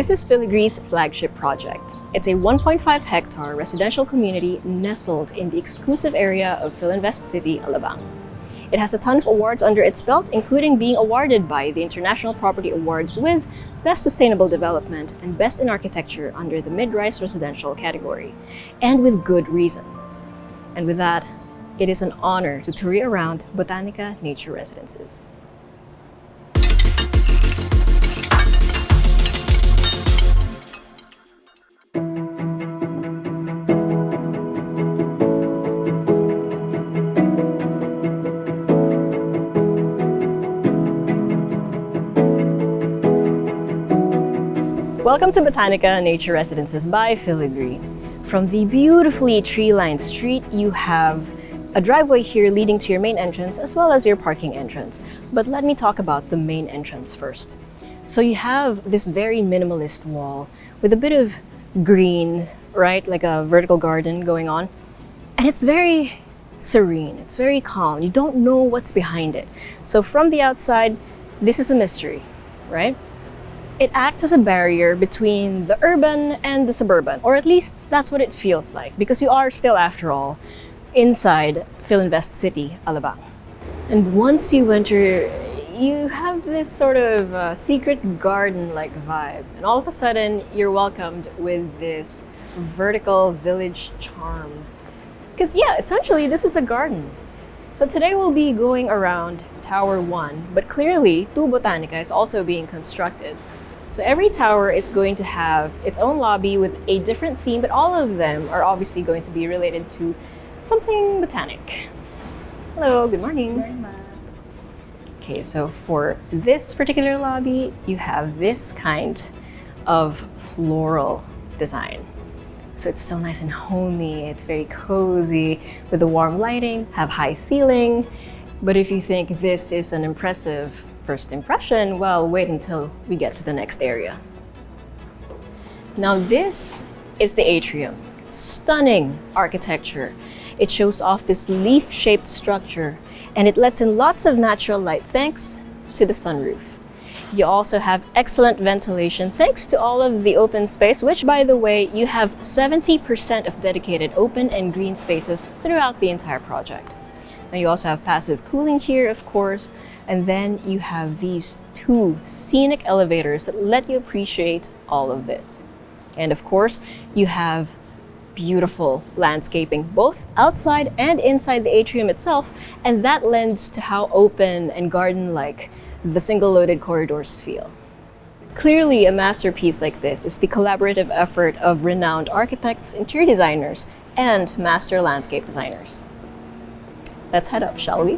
This is Filigree's flagship project. It's a 1.5-hectare residential community nestled in the exclusive area of Filinvest City, Alabang. It has a ton of awards under its belt, including being awarded by the International Property Awards with Best Sustainable Development and Best in Architecture under the mid-rise residential category, and with good reason. And with that, it is an honor to tour you around Botanika Nature Residences. Welcome to Botanika Nature Residences by Filigree. From the beautifully tree-lined street, you have a driveway here leading to your main entrance as well as your parking entrance. But let me talk about the main entrance first. So you have this very minimalist wall with a bit of green, right? Like a vertical garden going on. And it's very serene, it's very calm. You don't know what's behind it. So from the outside, this is a mystery, right? It acts as a barrier between the urban and the suburban, or at least that's what it feels like, because you are still, after all, inside Filinvest City, Alabang. And once you enter, you have this sort of secret garden-like vibe, and all of a sudden, you're welcomed with this vertical village charm. Because yeah, essentially, this is a garden. So today we'll be going around Tower 1, but clearly, Two Botanika is also being constructed. So every tower is going to have its own lobby with a different theme, but all of them are obviously going to be related to something botanic. Hello, good morning. Good morning, ma'am. Okay, so for this particular lobby, you have this kind of floral design. So it's still nice and homey, it's very cozy with the warm lighting, have high ceiling. But if you think this is an impressive first impression, well, wait until we get to the next area. Now this is the atrium. Stunning architecture. It shows off this leaf-shaped structure and it lets in lots of natural light thanks to the sunroof. You also have excellent ventilation thanks to all of the open space, which, by the way, you have 70% of dedicated open and green spaces throughout the entire project. Now you also have passive cooling here, of course, and then you have these two scenic elevators that let you appreciate all of this. And of course, you have beautiful landscaping, both outside and inside the atrium itself, and that lends to how open and garden-like the single-loaded corridors feel. Clearly, a masterpiece like this is the collaborative effort of renowned architects, interior designers, and master landscape designers. Let's head up, shall we?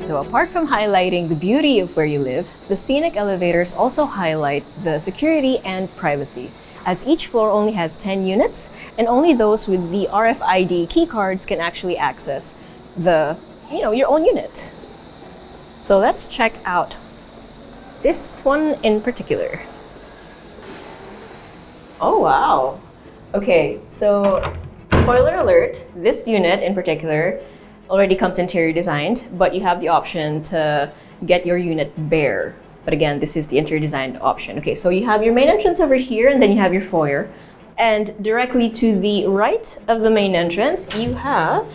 So apart from highlighting the beauty of where you live, the scenic elevators also highlight the security and privacy, as each floor only has 10 units, and only those with the RFID key cards can actually access your own unit. So let's check out this one in particular. Oh, wow. Okay, so spoiler alert, this unit in particular already comes interior designed, but you have the option to get your unit bare. But again, this is the interior designed option. Okay, so you have your main entrance over here, and then you have your foyer. And directly to the right of the main entrance, you have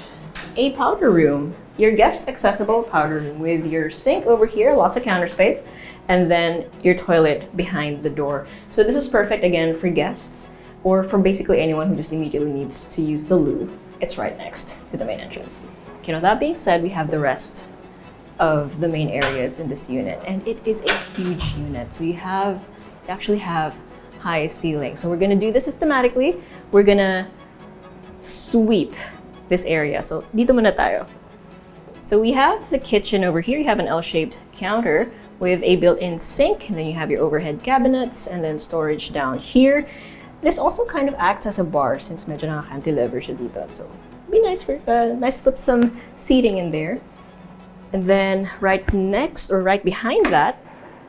a powder room, your guest accessible powder room with your sink over here, lots of counter space, and then your toilet behind the door. So this is perfect again for guests or for basically anyone who just immediately needs to use the loo. It's right next to the main entrance. Okay, now that being said, we have the rest of the main areas in this unit, and it is a huge unit. So you actually have high ceiling. So we're gonna do this systematically. We're gonna sweep this area. So dito muna tayo. So we have the kitchen over here. You have an L-shaped counter with a built-in sink, and then you have your overhead cabinets and then storage down here. This also kind of acts as a bar since medyo nakaka-cantilever siya dito. So be nice to put some seating in there. And then right next or right behind that,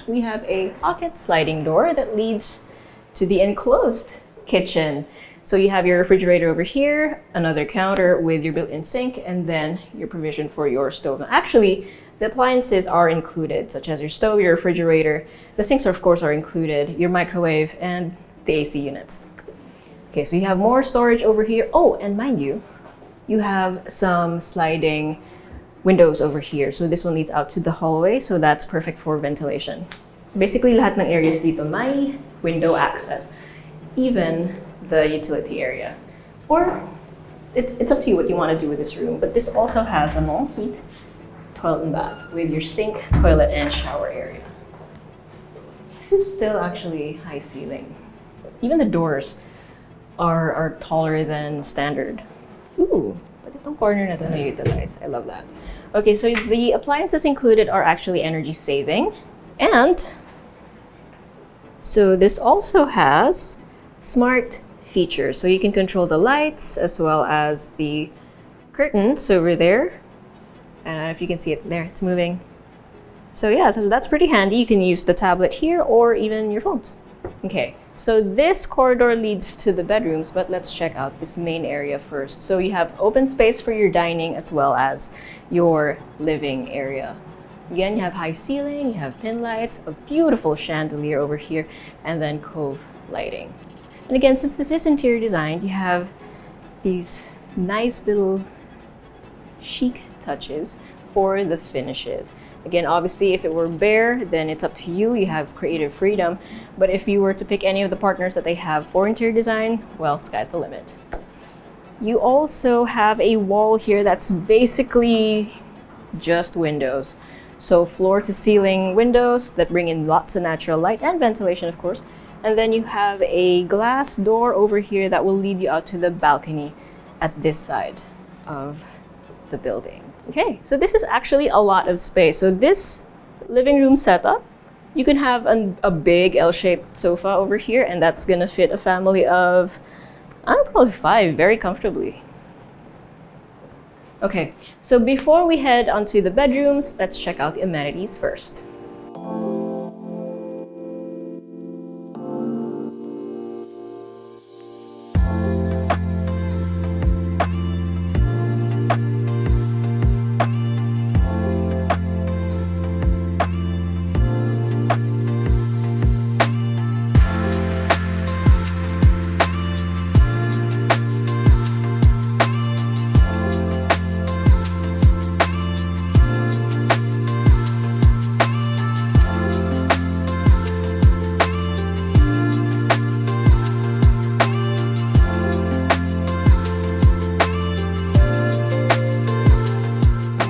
we have a pocket sliding door that leads to the enclosed kitchen. So you have your refrigerator over here, another counter with your built-in sink, and then your provision for your stove. Now, actually, the appliances are included, such as your stove, your refrigerator. The sinks, of course, are included, your microwave, and the AC units. Okay, so you have more storage over here. Oh, and mind you, you have some sliding windows over here. So this one leads out to the hallway, so that's perfect for ventilation. So basically, lahat ng areas dito may window access, even the utility area. Or it's up to you what you want to do with this room, but this also has an ensuite toilet and bath with your sink, toilet, and shower area. This is still actually high ceiling. Even the doors are taller than standard. Ooh, but itong corner na to na-utilize. I love that. Okay, so the appliances included are actually energy saving. And so this also has smart features. So you can control the lights as well as the curtains over there. And if you can see it there, it's moving. So yeah, that's pretty handy. You can use the tablet here or even your phones. Okay, so this corridor leads to the bedrooms, but let's check out this main area first. So you have open space for your dining as well as your living area. Again, you have high ceiling, you have pin lights, a beautiful chandelier over here, and then cove lighting. And again, since this is interior designed, you have these nice little chic touches for the finishes. Again, obviously, if it were bare, then it's up to you. You have creative freedom. But if you were to pick any of the partners that they have for interior design, well, sky's the limit. You also have a wall here that's basically just windows. So floor to ceiling windows that bring in lots of natural light and ventilation, of course. And then you have a glass door over here that will lead you out to the balcony at this side of the building. Okay, so this is actually a lot of space. So this living room setup, you can have a big L-shaped sofa over here, and that's gonna fit a family of, probably 5 very comfortably. Okay, so before we head onto the bedrooms, let's check out the amenities first.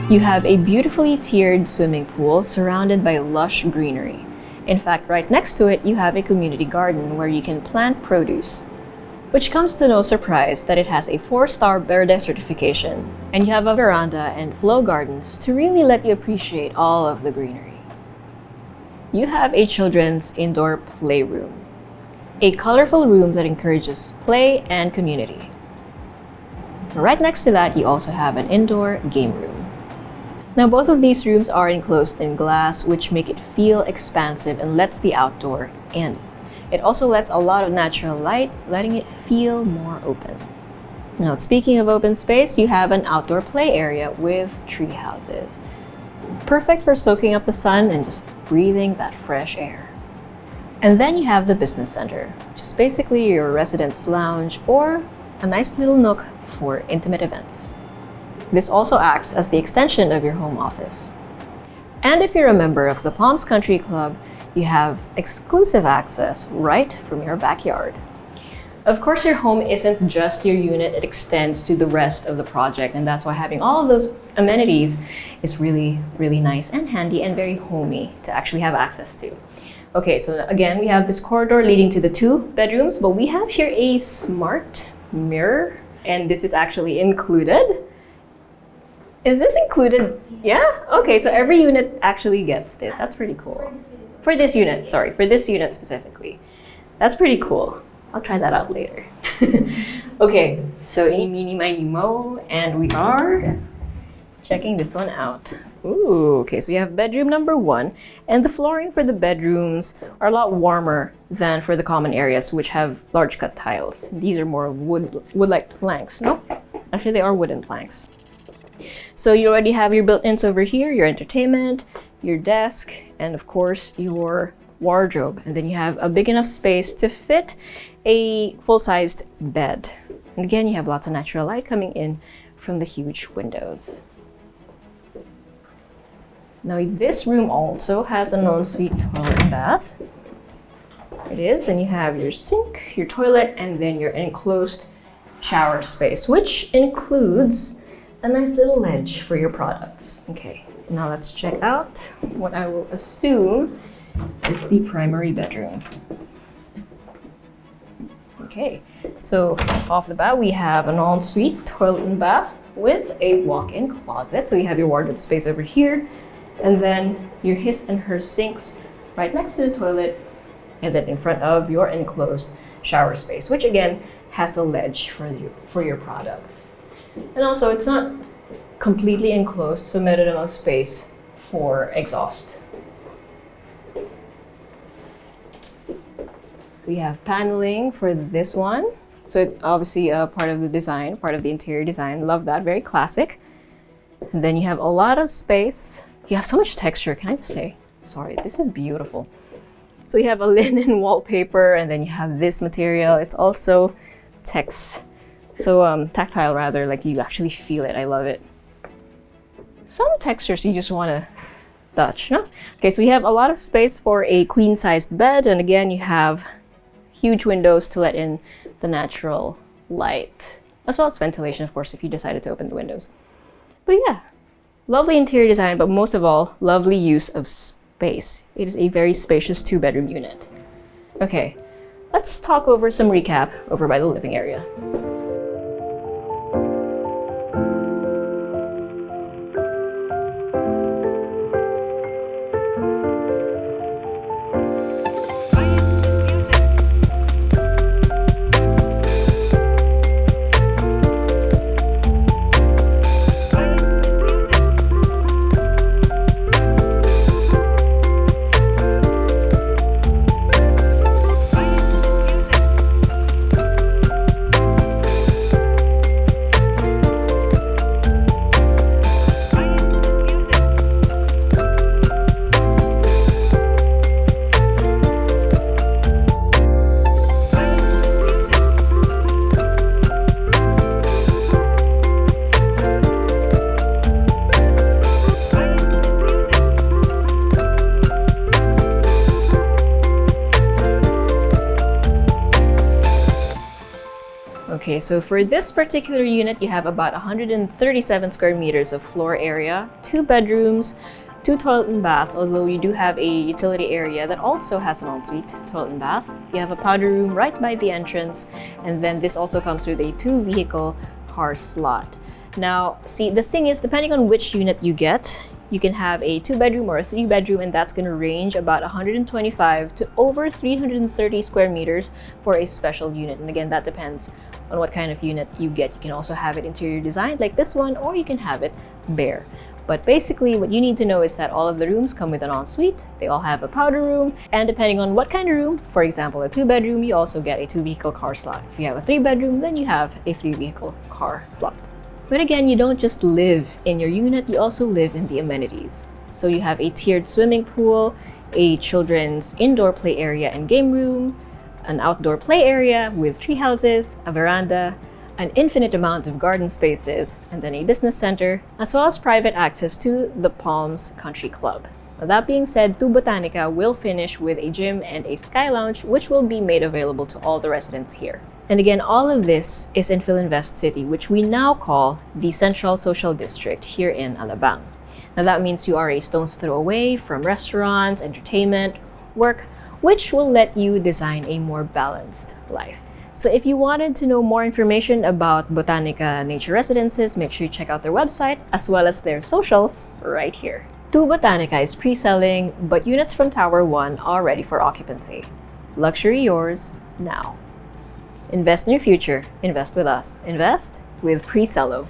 You have a beautifully tiered swimming pool surrounded by lush greenery. In fact, right next to it, you have a community garden where you can plant produce. Which comes to no surprise that it has a 4-star Verde certification, and you have a veranda and flow gardens to really let you appreciate all of the greenery. You have a children's indoor playroom, a colorful room that encourages play and community. Right next to that, you also have an indoor game room. Now, both of these rooms are enclosed in glass, which make it feel expansive and lets the outdoor in. It also lets a lot of natural light, letting it feel more open. Now, speaking of open space, you have an outdoor play area with tree houses. Perfect for soaking up the sun and just breathing that fresh air. And then you have the business center, which is basically your residence lounge or a nice little nook for intimate events. This also acts as the extension of your home office. And if you're a member of the Palms Country Club, you have exclusive access right from your backyard. Of course, your home isn't just your unit, it extends to the rest of the project, and that's why having all of those amenities is really, really nice and handy and very homey to actually have access to. Okay, so again, we have this corridor leading to the 2 bedrooms, but we have here a smart mirror, and this is actually included. Is this included? Yeah? Okay, so every unit actually gets this. That's pretty cool. For this unit, sorry, for this unit specifically. That's pretty cool. I'll try that out later. Okay, so eeny, meeny, miny, mo, and we are checking this one out. Ooh, okay, so you have bedroom number 1, and the flooring for the bedrooms are a lot warmer than for the common areas, which have large cut tiles. These are more wood-like planks, no? Actually, they are wooden planks. So you already have your built-ins over here, your entertainment, your desk, and of course, your wardrobe. And then you have a big enough space to fit a full-sized bed. And again, you have lots of natural light coming in from the huge windows. Now, this room also has an ensuite toilet and bath. It is, and you have your sink, your toilet, and then your enclosed shower space, which includes a nice little ledge for your products. Okay, now let's check out what I will assume is the primary bedroom. Okay, so off the bat, we have an ensuite toilet and bath with a walk-in closet. So you have your wardrobe space over here, and then your his and her sinks right next to the toilet, and then in front of your enclosed shower space, which again has a ledge for your products. And also, it's not completely enclosed, so meron namang space for exhaust. We have paneling for this one. So it's obviously a part of the design, part of the interior design. Love that, very classic. And then you have a lot of space. You have so much texture, can I just say? Sorry, this is beautiful. So you have a linen wallpaper, and then you have this material. It's also tactile rather, like you actually feel it. I love it. Some textures you just want to touch, no? Okay, so you have a lot of space for a queen-sized bed, and again, you have huge windows to let in the natural light, as well as ventilation, of course, if you decided to open the windows. But yeah, lovely interior design, but most of all, lovely use of space. It is a very spacious 2-bedroom unit. Okay, let's talk over some recap over by the living area. Okay, so for this particular unit, you have about 137 square meters of floor area, 2 bedrooms, 2 toilet and bath, although you do have a utility area that also has an ensuite toilet and bath. You have a powder room right by the entrance, and then this also comes with a 2-vehicle car slot. Now, see, the thing is, depending on which unit you get, you can have a 2-bedroom or a 3-bedroom, and that's going to range about 125 to over 330 square meters for a special unit. And again, that depends on what kind of unit you get. You can also have it interior designed like this one, or you can have it bare. But basically, what you need to know is that all of the rooms come with an ensuite. They all have a powder room, and depending on what kind of room, for example, a 2-bedroom, you also get a 2-vehicle car slot. If you have a 3-bedroom, then you have a 3-vehicle car slot. But again, you don't just live in your unit, you also live in the amenities. So you have a tiered swimming pool, a children's indoor play area and game room, an outdoor play area with tree houses, a veranda, an infinite amount of garden spaces, and then a business center, as well as private access to the Palms Country Club. Now, that being said, Two Botanika will finish with a gym and a sky lounge, which will be made available to all the residents here. And again, all of this is in Filinvest City, which we now call the Central Social District here in Alabang. Now that means you are a stone's throw away from restaurants, entertainment, work, which will let you design a more balanced life. So if you wanted to know more information about Botanika Nature Residences, make sure you check out their website as well as their socials right here. Two Botanika is pre-selling, but units from Tower 1 are ready for occupancy. Luxury yours now. Invest in your future. Invest with us. Invest with Presello.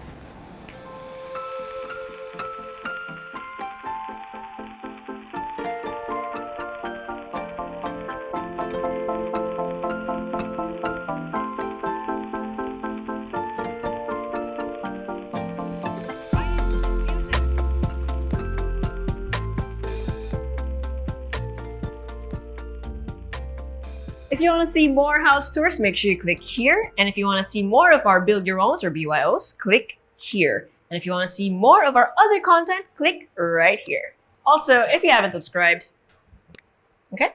If you want to see more house tours, make sure you click here. And if you want to see more of our build your owns or BYOs, click here. And if you want to see more of our other content, click right here. Also, if you haven't subscribed, okay?